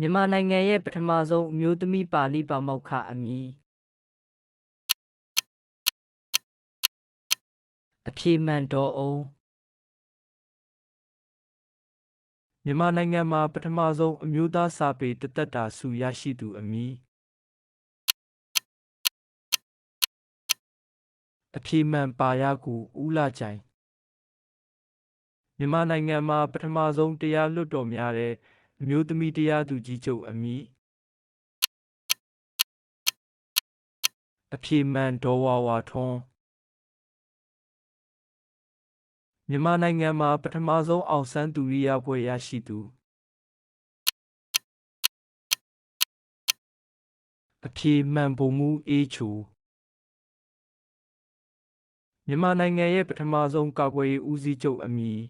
မြန်မာနိုင်ငံရဲ့ပထမဆုံးအမျိုးသမီးပါဠိပါမောက္ခအမည်အဖြေမှန်တော်အောင်မြန်မာနိုင်ငံမှာပထမဆုံးအမျိုးသားစာပေတသက်တာဆုရရှိသူအမည်အဖြေမှန်ပါရကူဦးလာချိုင်မြန်မာနိုင်ငံမှာပထမဆုံးတရားလွှတ်တော်များတဲ့အမျိုးသမီးတရားသူကြီးချုပ်အမည်အဖြေမှန်ဒေါ်ဝါဝါထွန်းမြန်မာနိုင်ငံမှာပထမဆုံးအောင်ဆန်းသူရိယဘွဲ့ရရှိသူအဖြေမှန်ဗိုလ်မှူးအေးချိုမြန်မာနိုင်ငံရဲ့ပထမဆုံးကာကွယ်ရေးဦးစီးချုပ်အမည်